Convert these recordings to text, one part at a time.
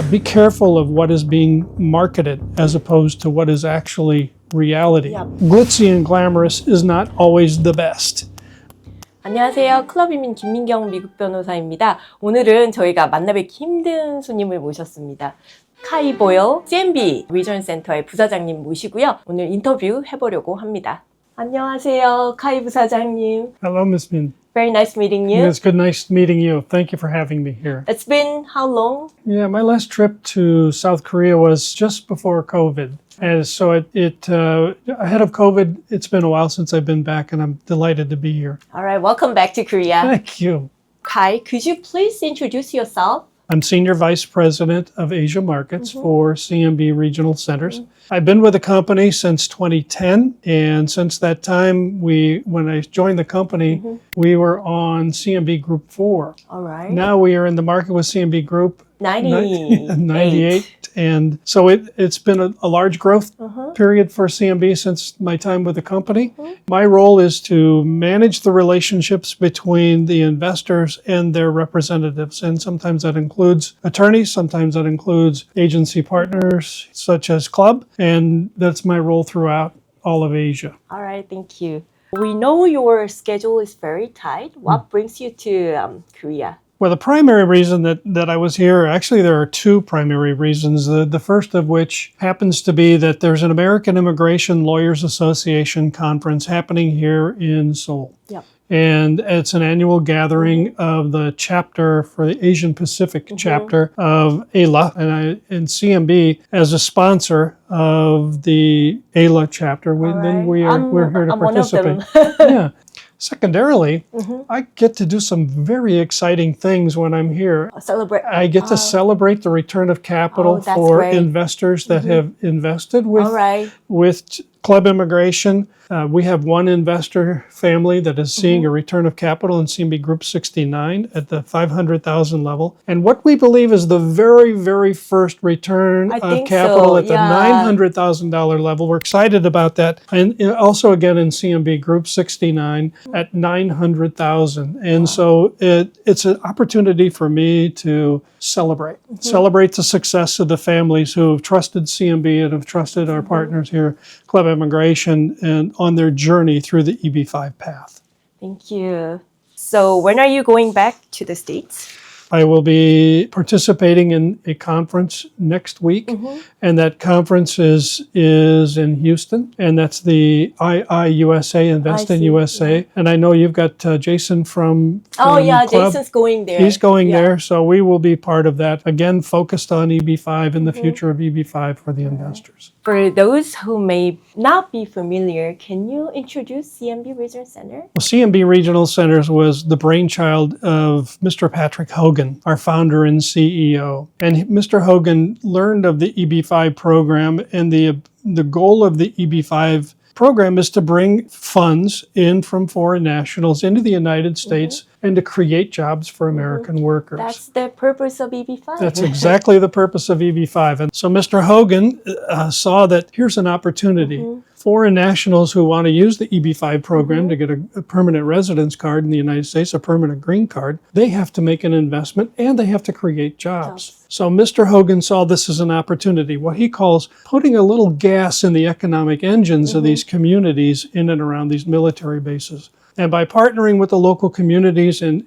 Be careful of what is being marketed as opposed to what is actually reality. Glitzy and glamorous is not always the best. 안녕하세요. 클럽이민 김민경 미국 변호사입니다. 오늘은 저희가 만나뵙기 힘든 손님을 모셨습니다. Ky Boyle, CMB 리저널센터의 부사장님 모시고요. 오늘 인터뷰 해보려고 합니다. 안녕하세요, 카이 부사장님. Hello, Ms. Min. Very nice meeting you. It's good, nice meeting you. Thank you for having me here. It's been how long? Yeah, my last trip to South Korea was just before COVID. And so ahead of COVID, it's been a while since I've been back, and I'm delighted to be here. All right, welcome back to Korea. Thank you. Kai, could you please introduce yourself? I'm Senior Vice President of Asia Markets for CMB Regional Centers. I've been with the company since 2010, and since that time, when I joined the company, we were on CMB Group 4. All right. Now we are in the market with CMB Group 98. And so it's been a large growth period for CMB since my time with the company. My role is to manage the relationships between the investors and their representatives. And sometimes that includes attorneys, sometimes that includes agency partners such as Club. And that's my role throughout all of Asia. All right, thank you. We know your schedule is very tight. What brings you to Korea? Well, the primary reason that I was here, actually there are two primary reasons. The first of which happens to be that there's an American Immigration Lawyers Association conference happening here in Seoul. Yep. And it's an annual gathering of the chapter for the Asian Pacific chapter of AILA, and CMB as a sponsor of the AILA chapter. We're here to participate. One of them. Yeah. Secondarily, I get to do some very exciting things when I'm here. Celebrate. I get to celebrate the return of capital for investors that have invested with Club Immigration. We have one investor family that is seeing a return of capital in CMB Group 69 at the 500,000 level. And what we believe is the very, very first return of capital at the $900,000 level. We're excited about that. And also again in CMB Group 69 at 900,000. And so it's an opportunity for me to celebrate the success of the families who have trusted CMB and have trusted our partners here, Club Immigration, and on their journey through the EB-5 path. Thank you. So when are you going back to the States? I will be participating in a conference next week, and that conference is in Houston, and that's the IIUSA, Invest in USA. And I know you've got Jason from Club. Jason's going there. He's going there, so we will be part of that, again, focused on EB-5 and the future of EB-5 for the investors. For those who may not be familiar, can you introduce CMB Regional Center? Well, CMB Regional Centers was the brainchild of Mr. Patrick Hogan, our founder and CEO. And Mr. Hogan learned of the EB-5 program, and the goal of the EB-5 program is to bring funds in from foreign nationals into the United States and to create jobs for American workers. That's the purpose of EB-5. That's exactly the purpose of EB-5. And so Mr. Hogan saw that here's an opportunity. Foreign nationals who want to use the EB-5 program to get a permanent residence card in the United States, a permanent green card, they have to make an investment and they have to create jobs. So Mr. Hogan saw this as an opportunity, what he calls putting a little gas in the economic engines of these communities in and around these military bases. And by partnering with the local communities and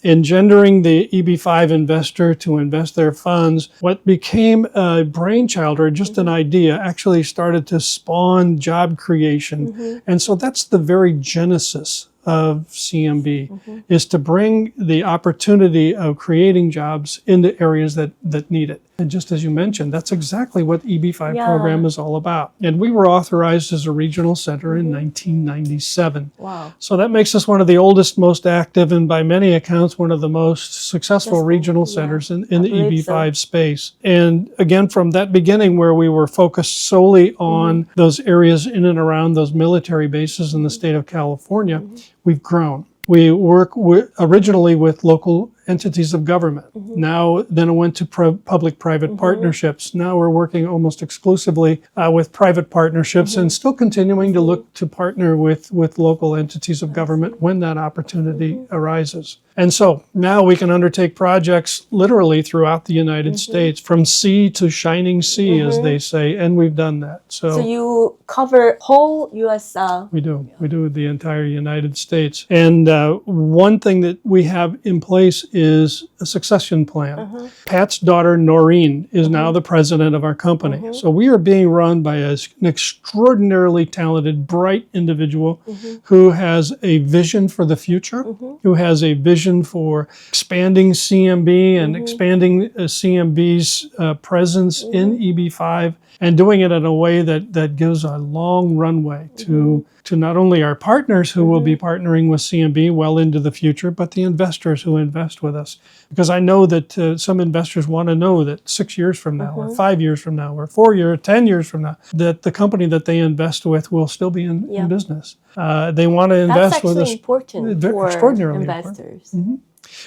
engendering the EB-5 investor to invest their funds, what became a brainchild or just an idea actually started to spawn job creation. And so that's the very genesis of CMB, is to bring the opportunity of creating jobs into areas that need it. And just as you mentioned, that's exactly what the EB-5 program is all about. And we were authorized as a regional center in 1997. Wow. So that makes us one of the oldest, most active, and by many accounts, one of the most successful regional centers in the EB-5 space. And again, from that beginning where we were focused solely on those areas in and around those military bases in the state of California, we've grown. We work originally with local entities of government. Now, then it went to public-private partnerships. Now we're working almost exclusively with private partnerships and still continuing to look to partner with local entities of government when that opportunity arises. And so now we can undertake projects literally throughout the United States, from sea to shining sea, as they say, and we've done that. So you cover whole U.S. We do. We do the entire United States. And one thing that we have in place is a succession plan. Pat's daughter, Noreen, is now the president of our company. So we are being run by an extraordinarily talented, bright individual who has a vision for the future, who has a vision for expanding CMB and expanding CMB's presence in EB5 and doing it in a way that gives a long runway to not only our partners who will be partnering with CMB well into the future, but the investors who invest with us. Because I know that some investors want to know that 6 years from now, or 5 years from now, or 4 years, 10 years from now, that the company that they invest with will still be in business. They want to invest with us. That's actually important for extraordinarily investors.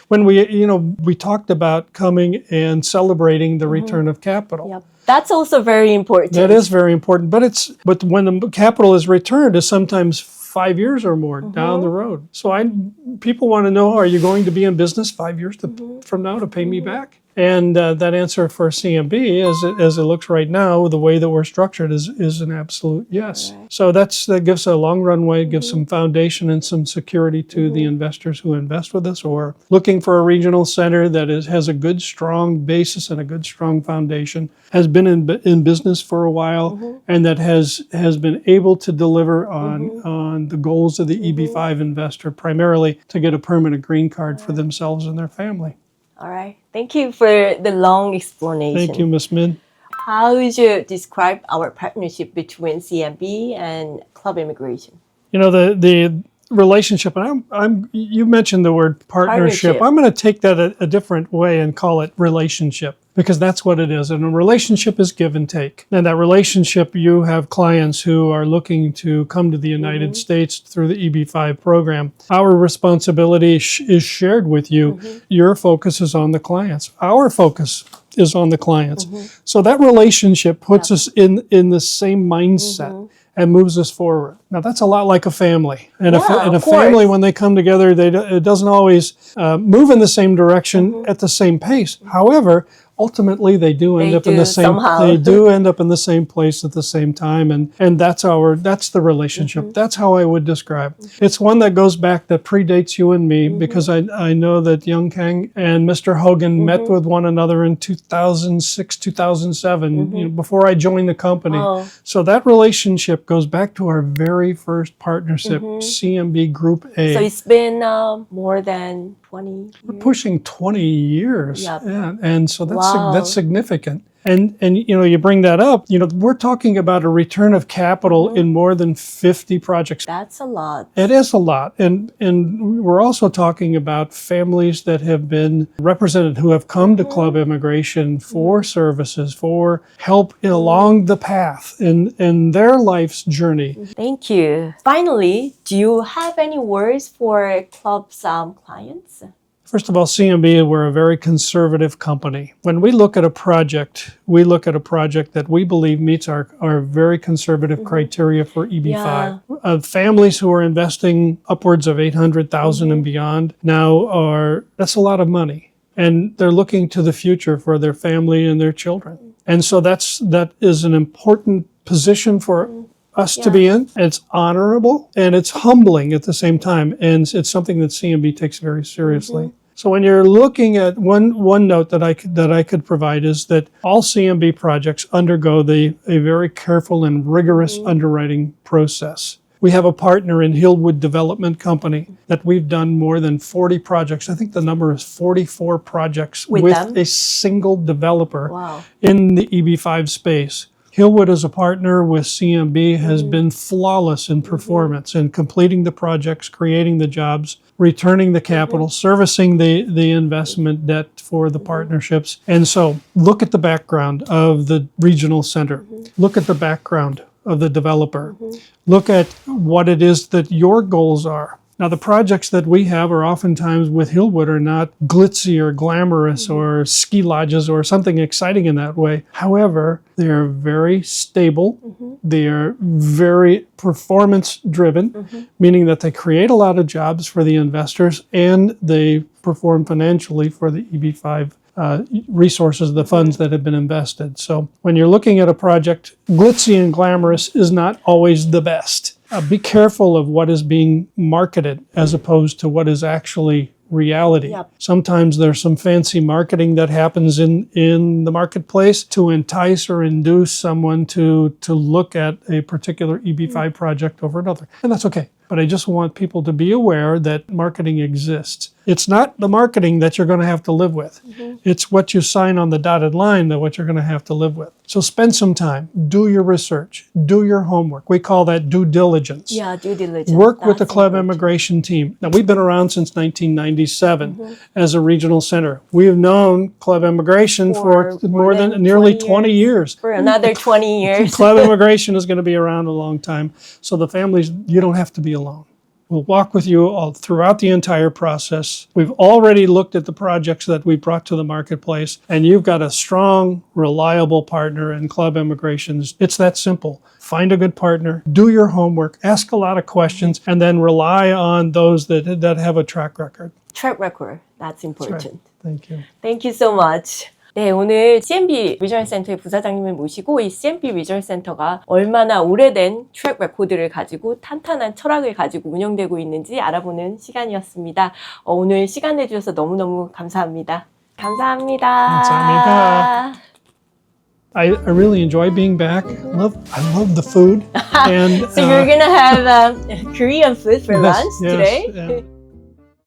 When we talked about coming and celebrating the return of capital. Yep. That's also very important. That is very important, but when the capital is returned, is sometimes 5 years or more down the road. So people want to know, are you going to be in business 5 years from now to pay me back? And that answer for CMB, as it looks right now, the way that we're structured is an absolute yes. Right. So that gives a long runway, gives some foundation and some security to the investors who invest with us, or looking for a regional center that has a good, strong basis and a good, strong foundation, has been in business for a while, and that has been able to deliver on the goals of the EB5 investor, primarily to get a permanent green card for themselves and their family. All right. Thank you for the long explanation. Thank you, Ms. Min. How would you describe our partnership between CMB and Club Immigration? You know, the relationship, and you mentioned the word partnership. I'm going to take that a different way and call it relationship, because that's what it is. And a relationship is give and take. And that relationship, you have clients who are looking to come to the United States through the EB5 program. Our responsibility is shared with you. Your focus is on the clients. Our focus is on the clients. So that relationship puts us in the same mindset and moves us forward. Now, that's a lot like a family. And a family, when they come together, it doesn't always move in the same direction at the same pace. However, ultimately, they do end up in the same. They do end up in the same place at the same time, and that's the relationship. That's how I would describe. It's one that goes back, that predates you and me, because I know that Young Kang and Mr. Hogan met with one another in 2006, 2007, before I joined the company. So that relationship goes back to our very first partnership, CMB Group A. So it's been more than 20 years? We're pushing 20 years. Yep. Yeah, and so that's significant. And you bring that up, we're talking about a return of capital in more than 50 projects. That's a lot. It is a lot. And we're also talking about families that have been represented, who have come to Club Immigration for services, for help along the path in their life's journey. Thank you. Finally, do you have any words for Club's clients? First of all, CMB, we're a very conservative company. When we look at a project, that we believe meets our very conservative criteria for EB5. Families who are investing upwards of $800,000 and beyond now that's a lot of money. And they're looking to the future for their family and their children. And so that is an important position for us to be in. It's honorable and it's humbling at the same time. And it's something that CMB takes very seriously. So when you're looking at one note that I could provide is that all CMB projects undergo a very careful and rigorous underwriting process. We have a partner in Hillwood Development Company that we've done more than 40 projects. I think the number is 44 projects with a single developer in the EB5 space. Hillwood, as a partner with CMB, has been flawless in performance in completing the projects, creating the jobs, returning the capital, servicing the investment debt for the partnerships. And so look at the background of the regional center. Look at the background of the developer. Look at what it is that your goals are. Now, the projects that we have are oftentimes with Hillwood are not glitzy or glamorous or ski lodges or something exciting in that way. However, they are very stable. They are very performance driven, meaning that they create a lot of jobs for the investors and they perform financially for the EB5 resources, the funds that have been invested. So when you're looking at a project, glitzy and glamorous is not always the best. Be careful of what is being marketed as opposed to what is actually reality. Yep. Sometimes there's some fancy marketing that happens in the marketplace to entice or induce someone to look at a particular EB5 project over another. And that's okay. But I just want people to be aware that marketing exists. It's not the marketing that you're going to have to live with. It's what you sign on the dotted line that what you're going to have to live with. So spend some time, do your research, do your homework. We call that due diligence. Yeah, due diligence. Work with the That's club important. immigration team. Now, we've been around since 1997 as a regional center. We have known club immigration for more than nearly 20 years. For another 20 years. Club immigration is going to be around a long time. So the families, you don't have to be alone. We'll walk with you all throughout the entire process. We've already looked at the projects that we brought to the marketplace, and you've got a strong, reliable partner in Club Immigrations. It's that simple. Find a good partner, do your homework, ask a lot of questions, and then rely on those that have a track record. Track record. That's important. Right. Thank you. Thank you so much. 네, 오늘 CMB 리저널센터의 부사장님을 모시고 이 CMB 리저널센터가 얼마나 오래된 트랙 레코드를 가지고 탄탄한 철학을 가지고 운영되고 있는지 알아보는 시간이었습니다. 오늘 시간 내주셔서 너무너무 감사합니다. 감사합니다. 감사합니다. I really enjoy being back. I love the food. And So you're gonna have Korean food for lunch today? Yeah.